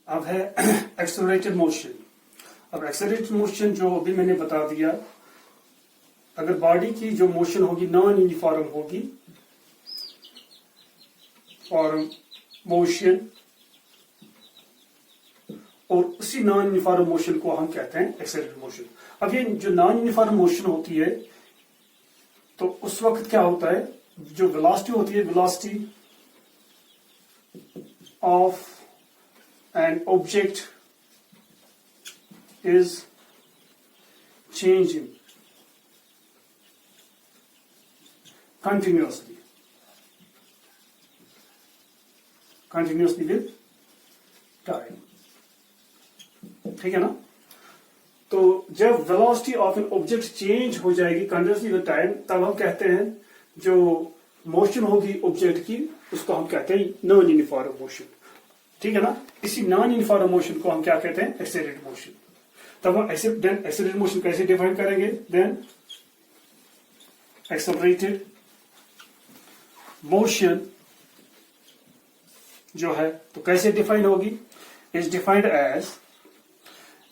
अब है accelerated motion. अब एक्सेलरेटेड मोशन जो अभी मैंने बता दिया, अगर बॉडी की जो मोशन होगी नॉन यूनिफॉर्म होगी, फॉर्म मोशन, और उसी नॉन यूनिफॉर्म मोशन को हम कहते हैं एक्सेलरेटेड मोशन। अब ये जो नॉन यूनिफॉर्म मोशन होती है तो उस वक्त क्या होता है, जो वेलोसिटी होती है, velocity of an object is changing continuously with time। ठीक है ना? तो जब velocity of an object change हो जाएगी कंटिन्यूसली विद टाइम, तब हम कहते हैं जो मोशन होगी ऑब्जेक्ट की उसको हम कहते हैं नॉन यूनिफॉर्म मोशन। ठीक है ना? इसी नॉन यूनिफॉर्म मोशन को हम क्या कहते हैं, एक्सेलरेटेड मोशन। तब हम एक्सेलरेटेड मोशन कैसे डिफाइन करेंगे? देन एक्सेलरेटेड मोशन जो है तो कैसे डिफाइन होगी? Is defined as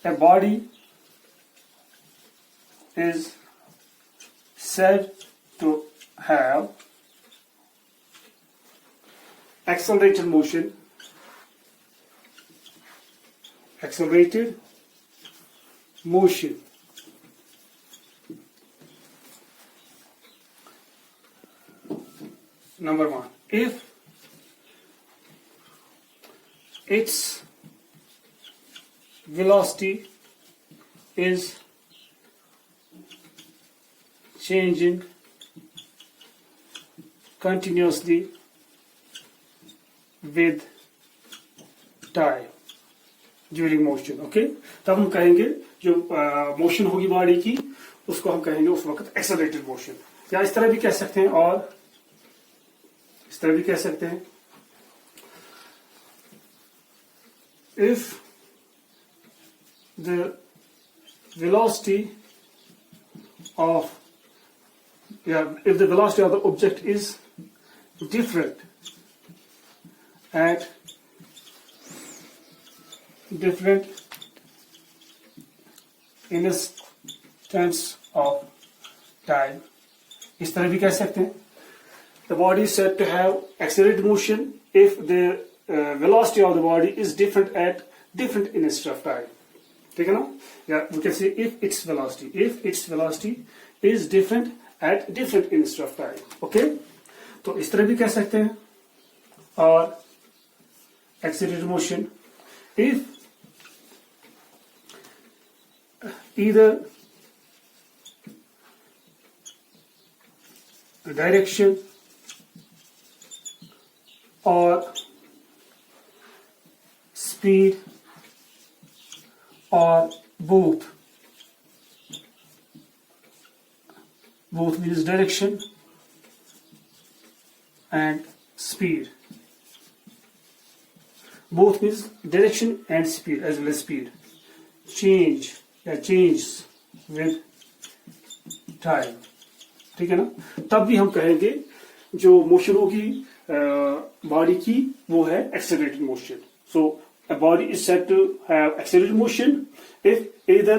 a body is said to have accelerated motion, number one, if its velocity is changing continuously with time during motion। Okay, तब हम कहेंगे जो मोशन होगी बॉडी की उसको हम कहेंगे उस वक्त एक्सेलरेटेड मोशन। या इस तरह भी कह सकते हैं, और इस तरह भी कह सकते हैं, if the velocity of if the velocity of the object is different at different instants of time, इस तरह भी कह सकते हैं, the body is said to have accelerated motion if the velocity of the body is different at different instants of time। ठीक है ना? या we can say if its velocity is different at different instants of time। Okay, तो इस तरह भी कह सकते हैं। और accelerated motion if either the direction or speed or both means direction and speed, both means direction and speed as well as speed changes with time। ठीक है ना? तब भी हम कहेंगे जो मोशन होगी बॉडी की वो है accelerated motion. So a body is said to have accelerated motion if either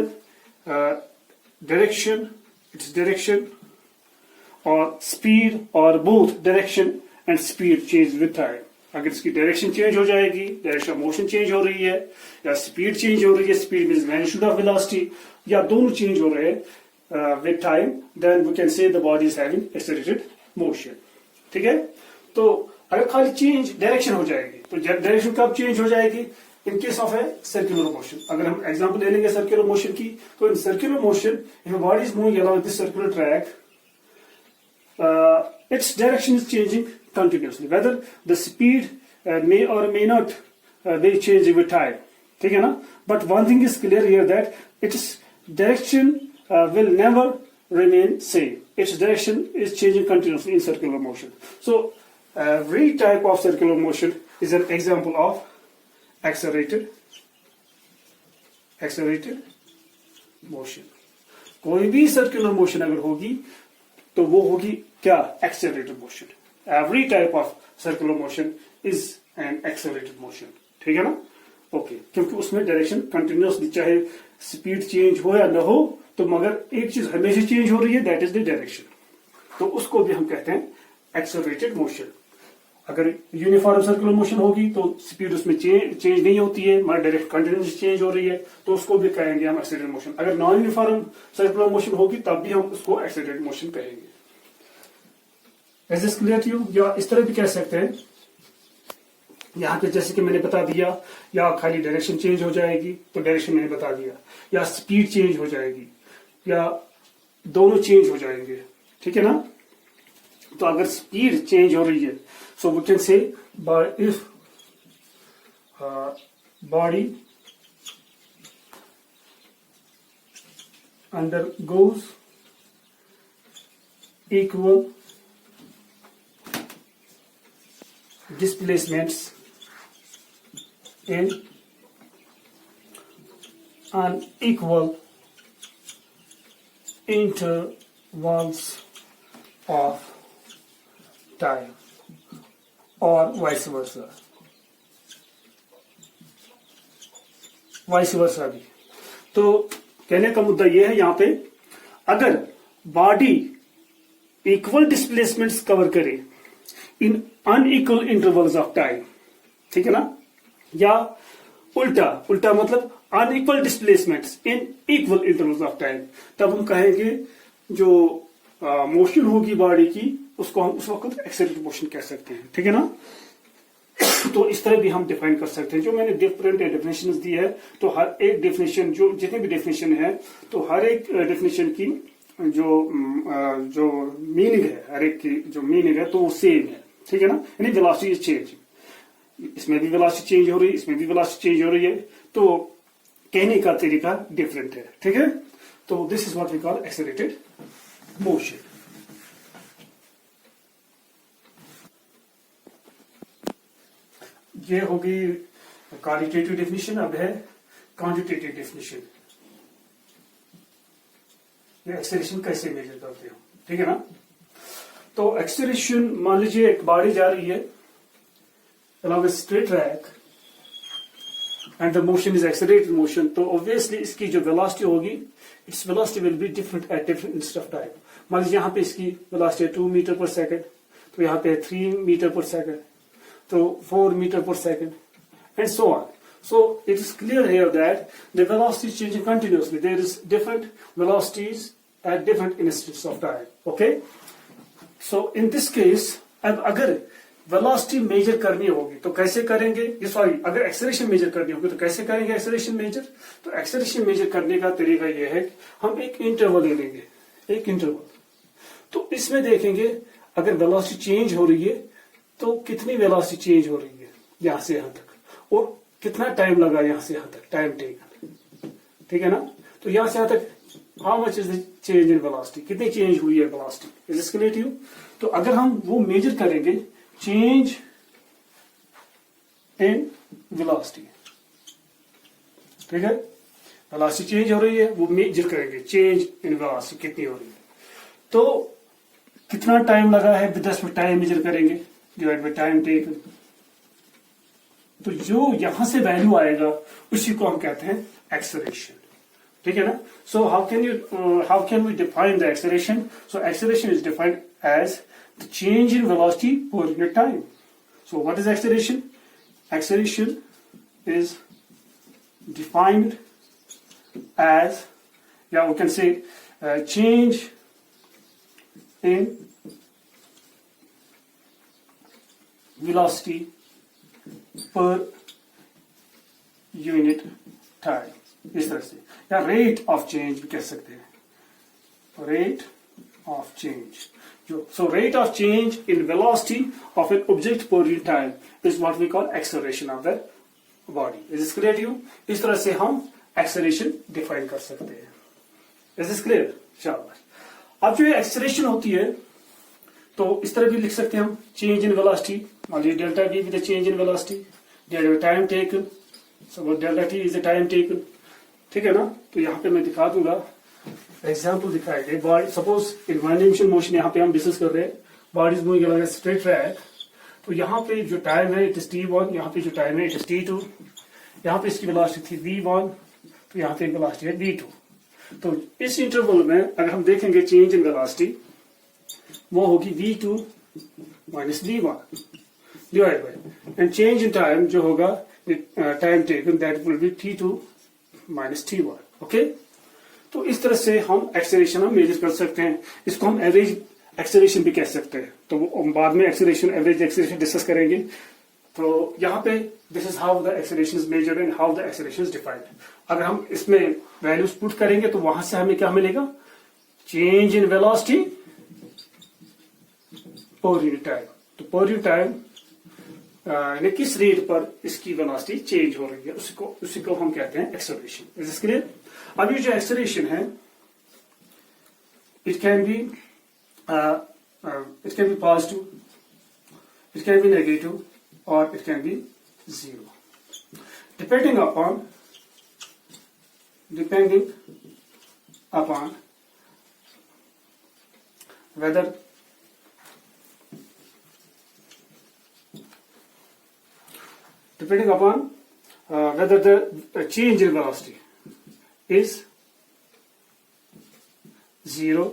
its direction or speed or both direction and speed change with time। अगर इसकी डायरेक्शन चेंज हो जाएगी, डायरेक्शन ऑफ मोशन चेंज हो रही है, या speed change हो रही है, speed means magnitude of velocity, या दोनों चेंज हो रहे हैं with time, then we can say the body is having accelerated motion. ठीक है? तो अगर खाली चेंज डायरेक्शन हो जाएगी तो डायरेक्शन कब चेंज हो जाएगी? In case of a circular motion. अगर हम एग्जांपल ले लेंगे सर्कुलर मोशन की, तो in circular motion if a body is moving along this circular track, its direction is changing continuously, whether the speed may or may not be changing with time। ठीक है ना? But one thing is clear here that its direction will never remain same। Its direction is changing continuously in circular motion। So every type of circular motion is an example of accelerated motion। कोई भी circular motion अगर होगी तो वो होगी क्या? Accelerated motion. Every type of circular motion is an accelerated motion. ठीक है ना? ओके। क्योंकि उसमें डायरेक्शन कंटिन्यूसली, चाहे स्पीड चेंज हो या ना हो, तो मगर एक चीज हमेशा चेंज हो रही है, दैट इज द डायरेक्शन। तो उसको भी हम कहते हैं एक्सेलरेटेड मोशन। अगर यूनिफॉर्म सर्कुलर मोशन होगी तो स्पीड उसमें चेंज नहीं होती है, मगर डायरेक्ट कंटिन्यूस चेंज हो रही है, तो उसको भी कहेंगे हम एक्सेलरेटेड मोशन। अगर नॉन यूनिफॉर्म सर्कुलर मोशन होगी तब भी हम उसको एक्सेलरेटेड मोशन कहेंगे। Is this clear to you? या इस तरह भी कह सकते हैं, यहाँ पे जैसे कि मैंने बता दिया, या खाली डायरेक्शन चेंज हो जाएगी तो डायरेक्शन मैंने बता दिया, या स्पीड चेंज हो जाएगी, या दोनों चेंज हो जाएंगे, ठीक है ना। तो अगर स्पीड चेंज हो रही है, so we can say if body undergoes equal displacements in unequal intervals of time or vice versa भी। तो कहने का मुद्दा यह है यहाँ पे, अगर बॉडी इक्वल डिस्प्लेसमेंट्स कवर करे इन अनइक्वल इंटरवल्स ऑफ टाइम, ठीक है ना, या उल्टा मतलब unequal displacements in equal intervals of time, तब हम कहेंगे जो मोशन होगी बॉडी की उसको हम उस वक्त एक्सेलरेटेड मोशन कह सकते हैं, ठीक है ना। तो इस तरह भी हम डिफाइन कर सकते हैं। जो मैंने डिफरेंट डेफिनेशन दी है, तो हर एक डेफिनेशन, जो जितने भी डेफिनेशन है, तो हर एक डेफिनेशन की जो मीनिंग है, हर एक की जो मीनिंग है तो वो सेम है, ठीक है ना। यानी वेलोसिटी इज चेंज, इसमें भी वेलोसिटी चेंज हो रही है, इसमें भी वेलोसिटी चेंज हो रही है, तो कहने का तरीका डिफरेंट है, ठीक है। तो this is what we call accelerated motion. ये होगी क्वालिटेटिव डेफिनेशन। अब है क्वांटिटेटिव डेफिनेशन, ये एक्सेलरेशन कैसे मेजर करते हो, ठीक है ना। तो एक्सेलरेशन, मान लीजिए एक बॉडी जा रही है along a straight track and the motion is accelerated motion, तो obviously इसकी जो वेलोसिटी होगी, its velocity will be different at different instant of time। मान लीजिए यहाँ पे इसकी वेलोसिटी है 2 मीटर पर सेकंड, तो यहाँ पे 3 मीटर पर सेकंड, तो 4 मीटर पर second, and so on। So it is clear here that the velocity is changing continuously. There is different velocities at different instants of time. Okay? So in this case, अब अगर velocity major करनी होगी तो कैसे करेंगे, ये sorry, अगर acceleration major करनी होगी तो कैसे करेंगे एक्सेलरेशन मेजर। तो एक्सेलरेशन मेजर करने का तरीका ये है, हम एक इंटरवल ले लेंगे, एक इंटरवल। तो इसमें देखेंगे अगर वेलोसिटी चेंज हो रही है तो कितनी वेलोसिटी चेंज हो रही है यहां से यहां तक, और कितना टाइम लगा यहां से यहां तक, टाइम टेकन, ठीक है ना। तो यहां से यहां तक how much is the change in velocity, कितनी चेंज हुई है velocity, is this clear to you. तो अगर हम वो मेजर करेंगे चेंज इन वेलोसिटी, ठीक है, वेलोसिटी चेंज हो रही है, वो मेजर करेंगे चेंज इन वेलोसिटी कितनी हो रही है, तो कितना टाइम लगा है, 10 में टाइम मेजर करेंगे डिवाइड बाय टाइम टेकन। तो जो यहां से वैल्यू आएगा उसी को हम कहते हैं एक्सेलरेशन, ठीक है ना। So how can we define the acceleration. So acceleration is defined as the change in velocity per unit time. So what is acceleration? Acceleration is defined as, we can say change in velocity per unit time, इस तरह से, या rate of change भी कह सकते हैं, rate of change। So rate of change in velocity of an object per unit time is what we call acceleration of the body. Is this clear to you? इस तरह से हम acceleration define कर सकते हैं। Is this clear? शाबाश। अब जो acceleration होती है तो इस तरह भी लिख सकते हैं हम, change in velocity, मान लीजिए delta v with the change in velocity divided by time taken, so delta t is the time taken, ठीक है ना। तो यहाँ पे मैं दिखा दूंगा, एग्जाम्पल दिखाएंगे। Body suppose in one dimension motion यहाँ पे हम डिस्कस कर रहे हैं, body is moving along straight track, तो यहाँ पे जो टाइम है इट इज t1, यहाँ पे जो टाइम है इट इज t2, यहाँ पे इसकी वेलोसिटी थी v1, तो यहाँ पे वेलोसिटी है v2। तो इस इंटरवल में अगर हम देखेंगे चेंज इन वेलोसिटी वो होगी v2 minus v1 divide by and change in time जो होगा time taken that will be t2 minus t1। Okay, तो इस तरह से हम एक्सेलरेशन हम मेजर कर सकते हैं। इसको हम एवरेज एक्सेलरेशन भी कह सकते हैं, तो वो हम बाद में एक्सेलरेशन एवरेज एक्सेलरेशन डिस्कस करेंगे। तो यहाँ पे this is how the acceleration is measured and how the acceleration is defined. अगर हम इसमें वैल्यूज पुट करेंगे तो वहां से हमें क्या मिलेगा, change in velocity per unit time. तो पर यूनिट टाइम यानी किस रेट पर इसकी वेलोसिटी चेंज हो रही है उसी को हम कहते हैं एक्सेलरेशन। Is this clear? अब ये जो एक्सेलरेशन है it can be positive, it can be negative और it can be zero depending upon whether whether the change in velocity is zero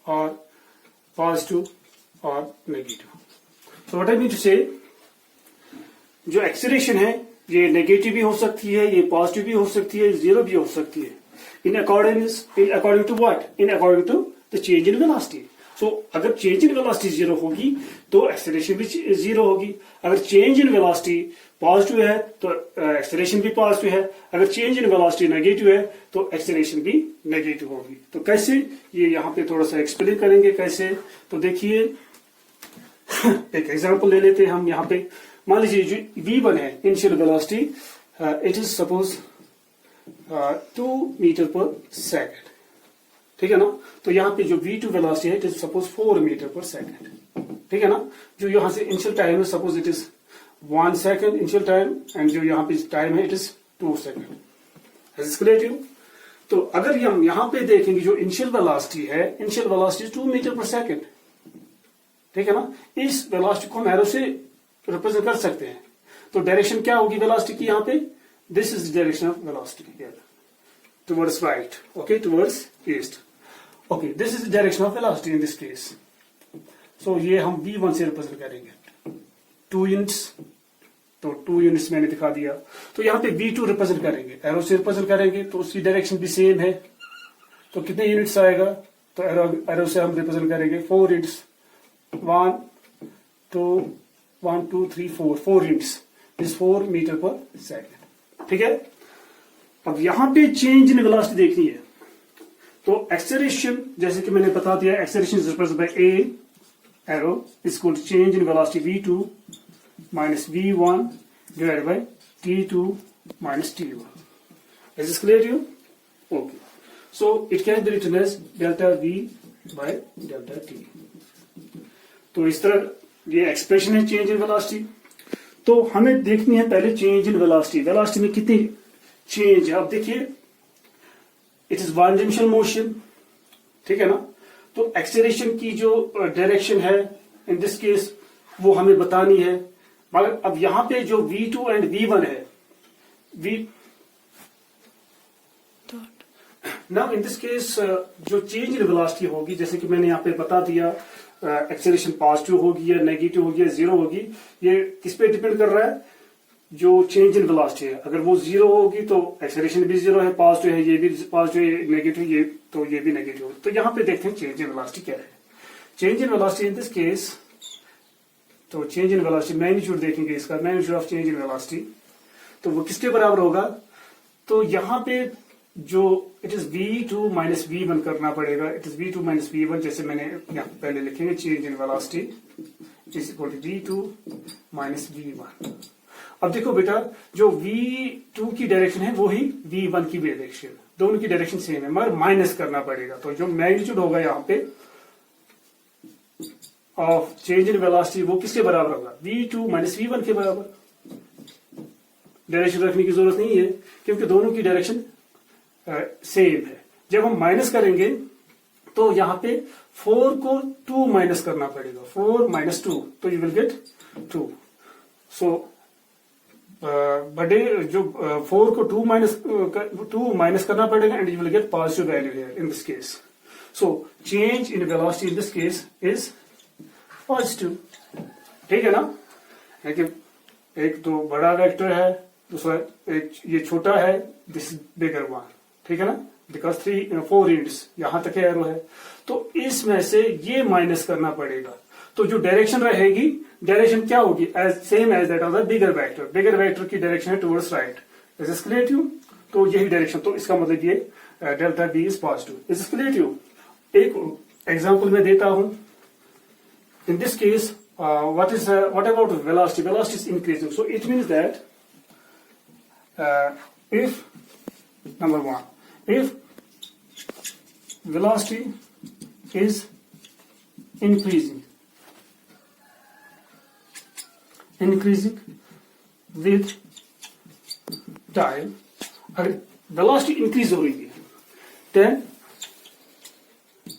or positive or negative. So what I mean to say, जो acceleration है ये negative भी हो सकती है, ये positive भी हो सकती है, जीरो भी हो सकती है, in according to what? In according to the change in velocity. So अगर चेंज इन वेलोसिटी जीरो होगी तो एक्सेलरेशन भी जीरो होगी। अगर चेंज इन वेलोसिटी पॉजिटिव है तो एक्सेलरेशन भी पॉजिटिव है, अगर चेंज इन वेलोसिटी नेगेटिव है तो एक्सेलरेशन भी नेगेटिव होगी। तो कैसे, ये यहाँ पे थोड़ा सा एक्सप्लेन करेंगे कैसे। तो देखिए एक एग्जांपल ले लेते हैं हम। यहाँ पे मान लीजिए जो v1 है initial velocity, it is suppose 2 metre per second, ठीक है ना। तो यहाँ पे जो v2 वेलोसिटी है it is suppose 4 metre per second, ठीक है ना। जो यहाँ से इनिशियल टाइम है suppose it is 1 second initial time and जो यहाँ पे टाइम है इट इज 2 सेकेंड। तो अगर हम यहाँ पे देखेंगे जो इनिशियल वेलोसिटी है, initial velocity 2 metre per second, ठीक है ना। इस वेलोसिटी को हम एरो से रिप्रेजेंट कर सकते हैं। तो डायरेक्शन क्या होगी वेलोसिटी की यहाँ पे, this is the direction of velocity towards right, okay, towards east. Okay, this is the direction of velocity in this case. So ये हम v1 से रिप्रेजेंट करेंगे 2 यूनिट्स, तो 2 यूनिट्स मैंने दिखा दिया। तो यहाँ पे v2 रिप्रेजेंट करेंगे, एरो से रिप्रेजेंट करेंगे तो उसकी डायरेक्शन भी सेम है। तो कितने यूनिट्स आएगा, तो एरो से हम रिप्रेजेंट करेंगे 4 units, 1 2 3 4 units is 4 metre per second, ठीक है। अब यहाँ पे चेंज इन वेलोसिटी देखनी है। तो एक्सेलरेशन जैसे कि मैंने बता दिया, acceleration is represented by a arrow is equal to change in velocity v2 minus v1 divided by t2 minus t1। Is this clear to you? Okay, so it can be written as delta v by delta t। तो इस तरह ये expression है change in velocity. तो हमें देखनी है पहले चेंज इन वेलोसिटी, वेलोसिटी में कितनी चेंज है। अब देखिए it is one dimensional motion, ठीक है ना। तो एक्सेलरेशन की जो डायरेक्शन है इन दिस केस वो हमें बतानी है। मगर अब यहां पे जो v2 एंड v1 है, नाउ इन दिस केस जो चेंज इन वेलोसिटी होगी, जैसे कि मैंने यहाँ पे बता दिया, एक्सेलरेशन पॉजिटिव होगी या नेगेटिव होगी या जीरो होगी, ये किस पे डिपेंड कर रहा है, जो चेंज इन वेलोसिटी है। अगर वो जीरो होगी तो एक्सेलरेशन भी जीरो है, पॉजिटिव है ये भी पॉजिटिव है, नेगेटिव ये तो ये भी नेगेटिव होगी। तो यहाँ पे देखते हैं चेंज इन वेलोसिटी क्या है। Change in velocity in this case, तो चेंज इन वेलोसिटी मैग्नीट्यूड देखेंगे इसका, magnitude of change in velocity, तो वो किसके बराबर होगा। तो यहाँ पे जो it is v2 minus v1 करना पड़ेगा, it is v2 minus v1, जैसे मैंने यहाँ पहले लिखेंगे change in velocity is equal to v2 minus v1। अब देखो बेटा, जो v2 की डायरेक्शन है वो ही v1 की डायरेक्शन, दोनों की डायरेक्शन सेम है, मगर माइनस करना पड़ेगा। तो जो मैग्नीट्यूड होगा यहाँ पे ऑफ चेंज इन वेलोसिटी वो किसके बराबर होगा, v2 माइनस v1 के बराबर। डायरेक्शन रखने की जरूरत नहीं है क्योंकि दोनों की डायरेक्शन सेम है। जब हम माइनस करेंगे तो यहाँ पे 4 को 2 माइनस करना पड़ेगा, 4 माइनस 2, तो यू विल गेट 2। सो बड़े जो 4 को 2 माइनस करना पड़ेगा and you will get positive value here in this case. So change in velocity in this case is positive. ठीक है ना. एक तो बड़ा वेक्टर है, दूसरा एक ये छोटा है, दिस बिगर वन. ठीक है ना. बिकॉज 4 यूनिट्स यहां तक एरो है, तो इसमें से ये माइनस करना पड़ेगा. तो जो डायरेक्शन रहेगी, डायरेक्शन क्या होगी, same as that of the bigger vector. Bigger vector की डायरेक्शन है towards right. Is this clear to you? तो यही डायरेक्शन, तो इसका मतलब ये delta B is positive. Is this clear to you? एक एग्जांपल मैं देता हूं. In this case what about velocity? Velocity is increasing, so it means that if number one, if velocity is increasing with time, अगर velocity increase हो रही है, then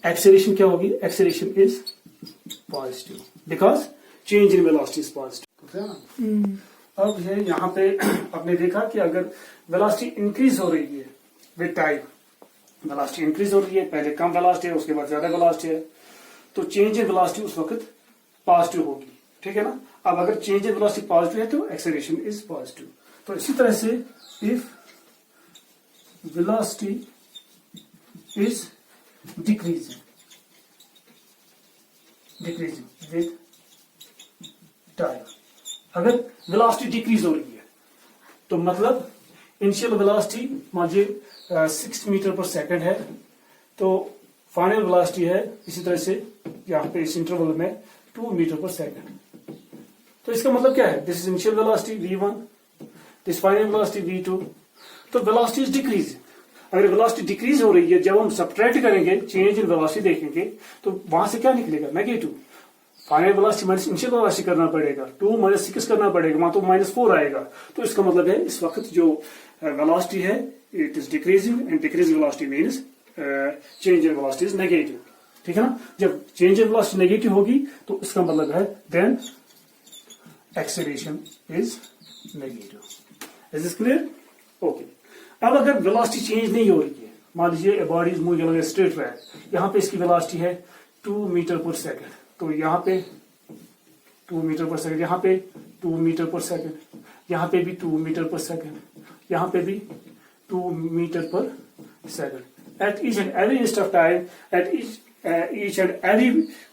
acceleration क्या होगी? Acceleration is positive because change in velocity is positive. अब ये यहाँ पे आपने देखा कि अगर वेलोसिटी इंक्रीज हो रही है विद टाइम, वेलोसिटी इंक्रीज हो रही है, पहले कम वेलोसिटी है, उसके बाद ज्यादा वेलोसिटी है, तो चेंज इन वेलोसिटी उस वक्त पॉजिटिव होगी. ठीक है ना. अब अगर चेंज इन वेलोसिटी पॉजिटिव है तो एक्सेलरेशन इज पॉजिटिव. तो इसी तरह से if velocity is decreasing with time, अगर वेलोसिटी डिक्रीज हो रही है तो मतलब इनिशियल वेलोसिटी मान लीजिए 6 मीटर पर सेकंड है, तो फाइनल वेलोसिटी है इसी तरह से यहाँ पे इस इंटरवल में 2 मीटर पर सेकंड. तो इसका मतलब क्या है? This is initial velocity v1, this final velocity v2. तो वेलोसिटी इज डिक्रीज. अगर वेलोसिटी डिक्रीज हो रही है, जब हम सब्ट्रैक्ट करेंगे, चेंज इन वेलोसिटी देखेंगे, तो वहां से क्या निकलेगा? Negative. Final velocity minus initial velocity करना पड़ेगा, 2 माइनस 6 करना पड़ेगा, वहां तो -4 आएगा. तो इसका मतलब है इस वक्त जो वेलोसिटी है it is decreasing, and decreasing velocity means change in velocity is negative. ठीक है ना. जब चेंज इन वेलोसिटी नेगेटिव होगी तो इसका मतलब है then acceleration is negative. Is this clear? Okay. अब अगर वेलोसिटी चेंज नहीं हो रही है, मान लीजिए body is moving along straight track, यहाँ पे इसकी वेलोसिटी है 2 मीटर पर सेकंड, तो यहाँ पे 2 मीटर पर सेकंड, यहाँ पे 2 मीटर पर सेकंड, यहाँ पे भी 2 मीटर पर सेकंड, यहाँ पे भी 2 मीटर पर second. At each and every instant of time, at each and every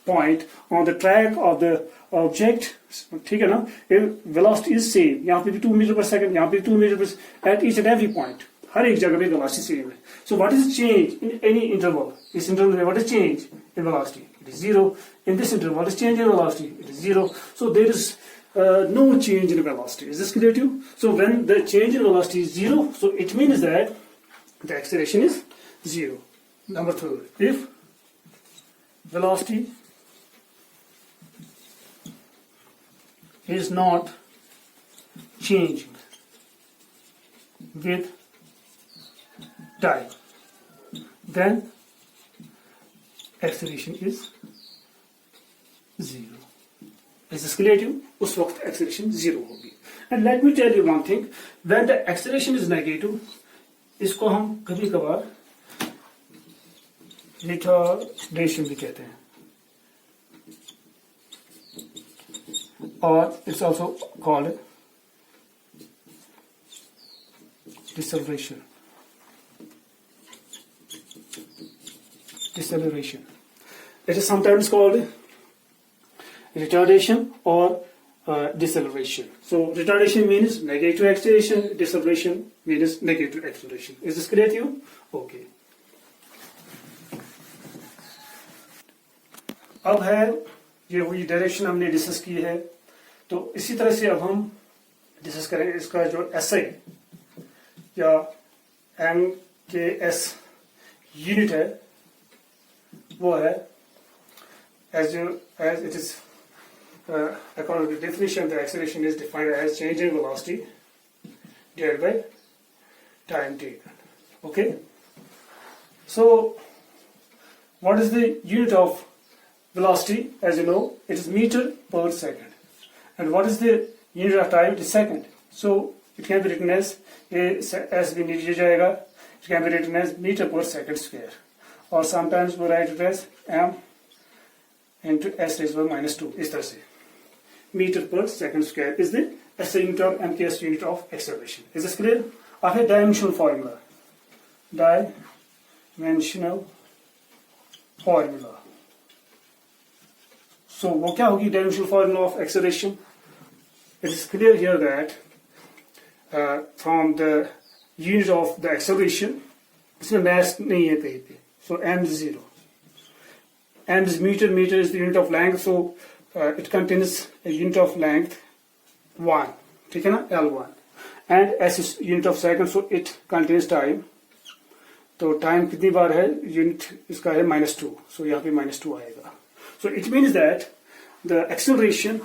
point on the track of the object, ठीक है ना, velocity is same. यहाँ पे भी 2 मीटर पर सेकंड, यहाँ पे 2 मीटर पर, at each and every point, हर एक जगह पे velocity same है. So what is the change in any interval? इस interval में what is change in velocity? It is 0. In this interval, what is change in velocity? It is 0. So there is no change in velocity. Is this clear to you? So when the change in velocity is 0, so it means that the acceleration is 0. Number 3, if velocity is not changing with time, then acceleration is 0. Is this clear to you? उस वक्त acceleration 0 होगी. And let me tell you one thing, when the acceleration is negative, इसको हम कभी कभार retardation भी कहते हैं, और it's also called deceleration. It is sometimes called retardation or deceleration. So retardation means negative acceleration, deceleration means negative acceleration. Is this clear to you? Okay. अब है ये वही डायरेक्शन हमने डिस्कस की है, तो इसी तरह से अब हम डिस्कस करें इसका जो एसआई या MKS यूनिट है, वो है as it is according to the definition, the acceleration is defined as change in velocity divided by time taken. Okay, so what is the unit of velocity? As you know, it is meter per second. And what is the unit of time? It is second. So It can be written as S भी नीचे जाएगा. It can be written as meter per second square, or sometimes we write it as m into s raised by minus 2. इस तरह से meter per second square is the SI unit or MKS unit of acceleration. Is this clear? Of a dimensional formula. Dimensional formula. So वो क्या होगी dimensional formula of acceleration? It is clear here that from the unit of the acceleration, इसमें mass नहीं है कहीं पे. So m is 0. M is meter. Meter is the unit of length. So it contains a unit of length 1. ठीक है ना? L1. And S is unit of second. So it contains time. तो time कितनी बार है? Unit इसका है -2. सो यहाँ पे -2 आएगा. So it means that the acceleration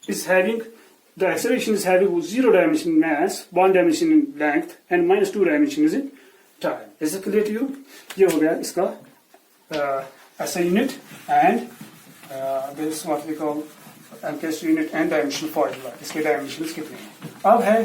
is having 0 dimension mass, 1 dimension in length, and -2 dimension is in time. Is it clear to you? ये हो गया इसका SI unit and this what we call MKS unit and dimensional formula. इसके dimensions कितने हैं? अब है